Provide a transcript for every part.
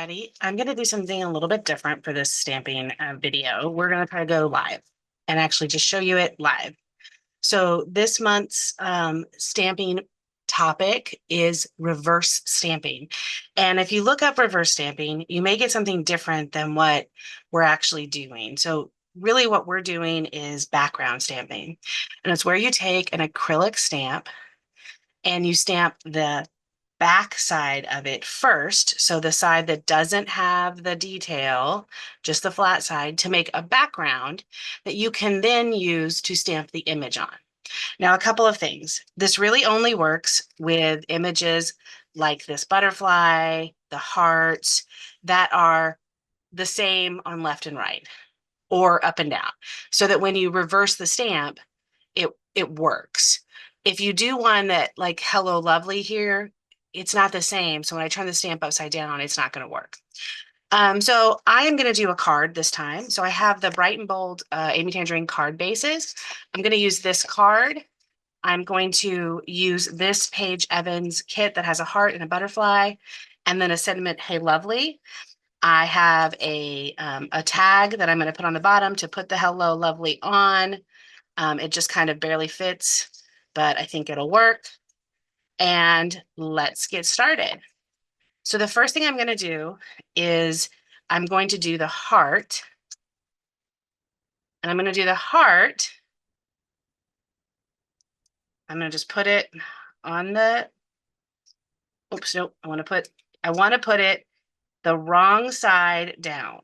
everybody. I'm going to do something a little bit different for this stamping video. We're going to try to go live and actually just show you it live. So this month's stamping topic is reverse stamping. And if you look up reverse stamping, you may get something different than what we're actually doing. So really what we're doing is background stamping. And it's where you take an acrylic stamp and you stamp the back side of it first. So the side that doesn't have the detail, just the flat side, to make a background that you can then use to stamp the image on. Now, a couple of things. This really only works with images like this butterfly, the hearts, that are the same on left and right or up and down, so that when you reverse the stamp, it works. If you do one that like Hello Lovely here, it's not the same. So when I turn the stamp upside down, it's not going to work. So I am going to do a card this time. So I have the Bright and Bold Amy Tangerine card bases. I'm going to use this card. I'm going to use this Paige Evans kit that has a heart and a butterfly, and then a sentiment, Hey Lovely. I have a tag that I'm going to put on the bottom to put the Hello Lovely on. It just kind of barely fits, but I think it'll work. And let's get started. So the first thing I'm going to do is I'm going to do the heart. And I'm going to do the heart. I'm going to just put it on the, oops, nope. I want to put it the wrong side down,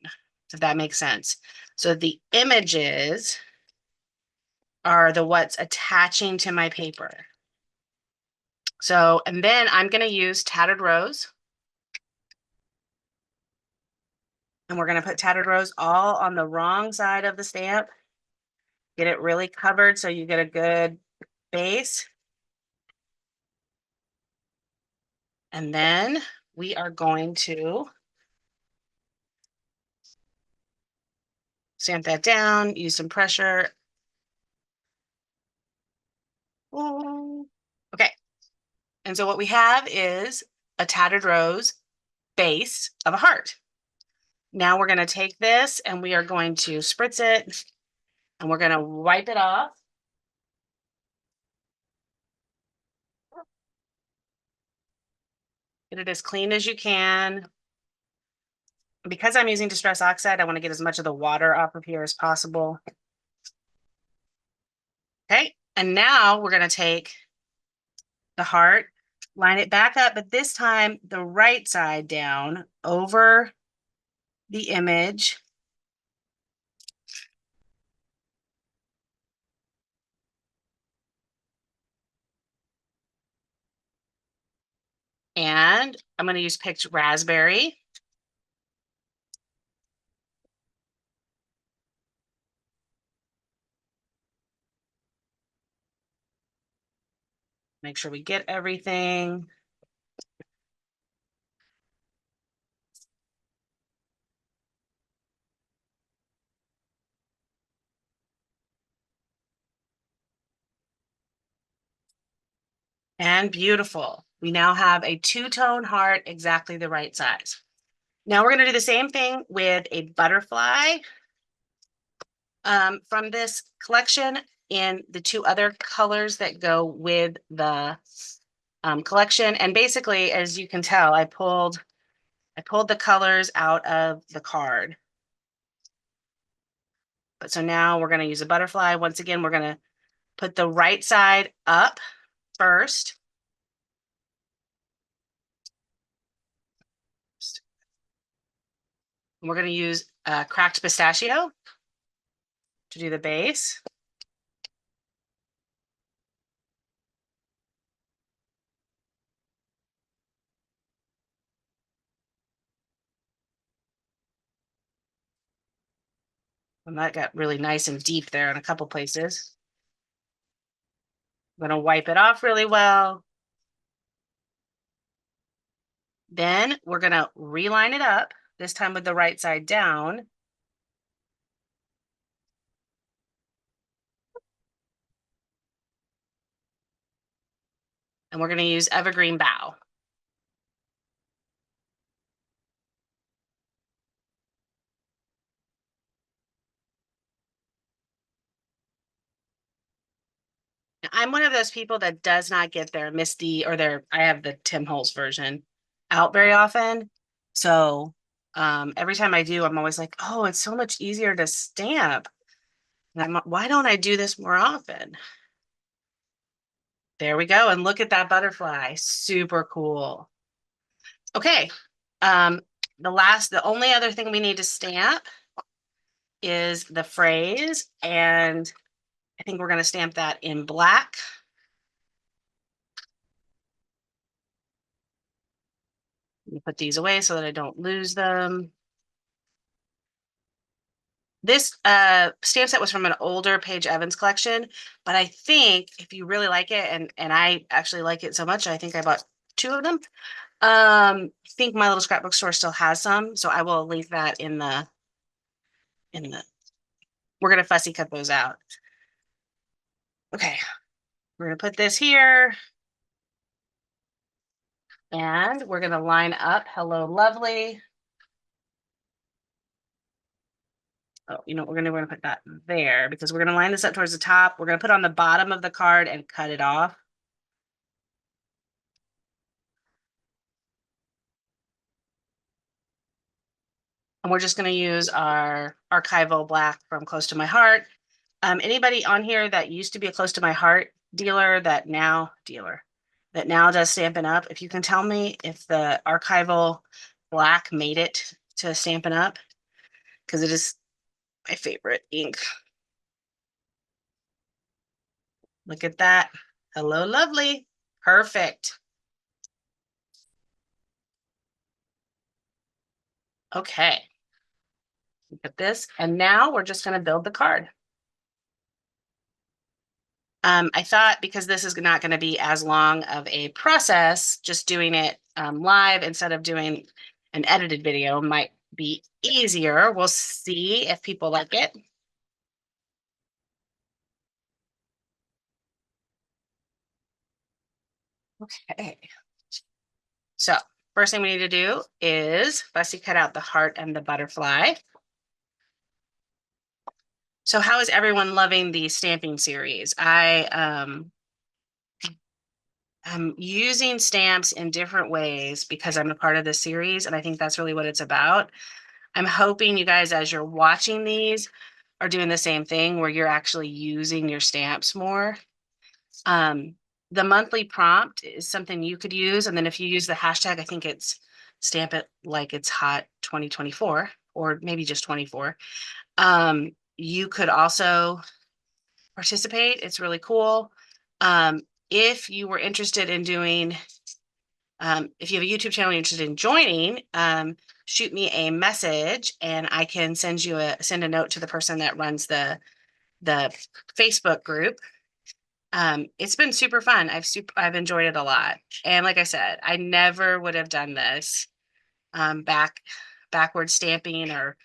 if that makes sense. So the images are the what's attaching to my paper. So, and then I'm going to use Tattered Rose. And we're going to put Tattered Rose all on the wrong side of the stamp. Get it really covered so you get a good base. And then we are going to stamp that down, use some pressure. Okay. And so what we have is a Tattered Rose base of a heart. Now we're going to take this and we are going to spritz it and we're going to wipe it off. Get it as clean as you can. Because I'm using Distress Oxide, I want to get as much of the water off of here as possible. Okay, and now we're going to take the heart, line it back up, but this time the right side down over the image. And I'm going to use Picked Raspberry. Make sure we get everything. And beautiful. We now have a two-tone heart, exactly the right size. Now we're going to do the same thing with a butterfly from this collection in the two other colors that go with the collection. And basically, as you can tell, I pulled the colors out of the card. But so now we're going to use a butterfly. Once again, we're going to put the right side up first. We're going to use cracked pistachio to do the base. And that got really nice and deep there in a couple places. I'm going to wipe it off really well. Then we're going to reline it up, this time with the right side down. And we're going to use Evergreen Bough. I'm one of those people that does not get their Misty or I have the Tim Holtz version out very often. So every time I do, I'm always like, oh, it's so much easier to stamp. And why don't I do this more often? There we go. And look at that butterfly. Super cool. Okay. Um, the only other thing we need to stamp is the phrase. And I think we're going to stamp that in black. Let me put these away so that I don't lose them. This stamp set was from an older Paige Evans collection, but I think if you really like it, and I actually like it so much, I think I bought 2 of them. I think My Little Scrapbook Store still has some, so I will link that in the we're gonna fussy cut those out. Okay, we're gonna put this here. And we're gonna line up Hello Lovely. Oh, you know what we're gonna do? We're gonna put that there because we're gonna line this up towards the top. We're gonna put on the bottom of the card and cut it off. And we're just gonna use our archival black from Close to My Heart. Anybody on here that used to be a Close to My Heart dealer that now does Stampin' Up, if you can tell me if the archival black made it to Stampin' Up, because it is my favorite ink. Look at that. Hello, lovely. Perfect. Okay. Look at this. And now we're just going to build the card. I thought because this is not going to be as long of a process, just doing it live instead of doing an edited video might be easier. We'll see if people like it. Okay. So first thing we need to do is fussy cut out the heart and the butterfly. So how is everyone loving the stamping series? I'm using stamps in different ways because I'm a part of the series, and I think that's really what it's about. I'm hoping you guys, as you're watching these, are doing the same thing where you're actually using your stamps more. The monthly prompt is something you could use, and then if you use the hashtag, I think it's Stamp It Like It's Hot 2024, or maybe just 24. You could also participate. It's really cool. If you were interested in doing, if you have a YouTube channel you're interested in joining, shoot me a message and I can send a note to the person that runs the Facebook group. It's been super fun. I've enjoyed it a lot. And like I said, I never would have done this backward stamping or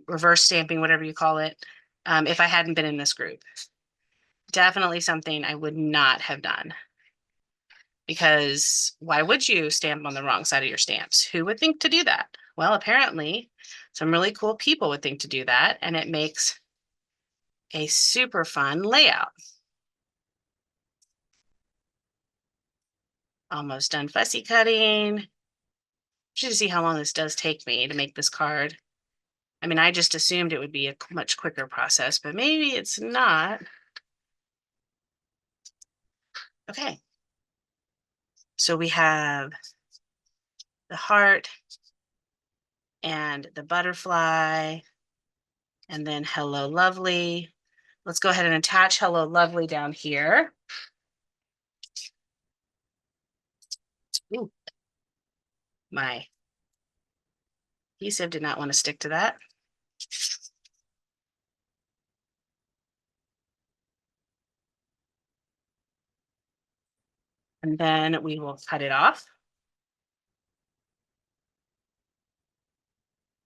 reverse stamping, whatever you call it, if I hadn't been in this group. Definitely something I would not have done. Because why would you stamp on the wrong side of your stamps? Who would think to do that? Well, apparently some really cool people would think to do that, and it makes a super fun layout. Almost done fussy cutting. Should see how long this does take me to make this card. I mean, I just assumed it would be a much quicker process, but maybe it's not. Okay. So we have the heart and the butterfly, and then Hello Lovely. Let's go ahead and attach Hello Lovely down here. Ooh, my adhesive did not want to stick to that. And then we will cut it off.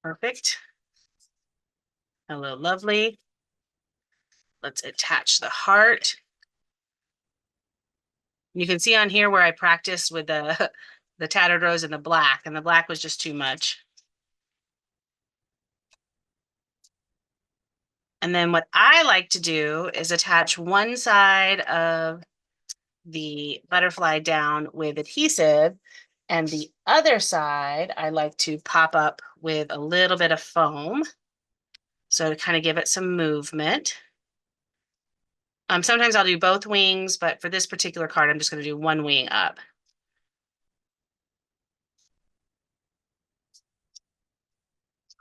Perfect. Hello Lovely. Let's attach the heart. You can see on here where I practiced with the the tattered rose and the black was just too much. And then what I like to do is attach one side of the butterfly down with adhesive, and the other side I like to pop up with a little bit of foam. So to kind of give it some movement. Sometimes I'll do both wings, but for this particular card, I'm just going to do one wing up.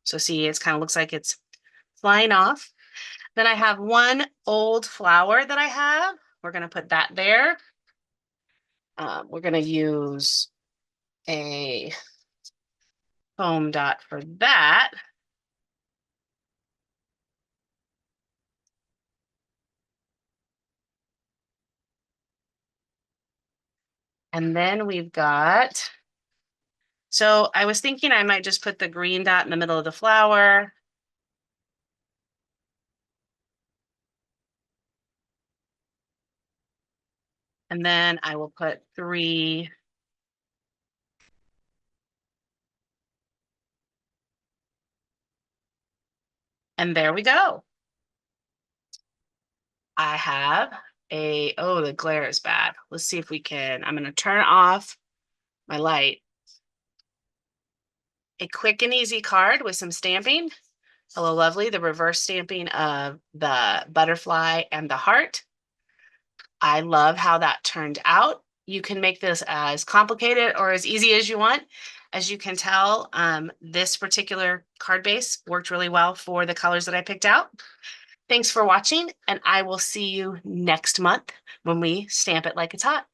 So see, it's kind of looks like it's flying off. Then I have one old flower that I have. We're going to put that there. We're going to use a foam dot for that. And then we've got, so I was thinking I might just put the green dot in the middle of the flower. And then I will put 3. And there we go. I have oh, the glare is bad. Let's see if we can, I'm going to turn off my light. A quick and easy card with some stamping. Hello, lovely. The reverse stamping of the butterfly and the heart. I love how that turned out. You can make this as complicated or as easy as you want. As you can tell, this particular card base worked really well for the colors that I picked out. Thanks for watching, and I will see you next month when we stamp it like it's hot.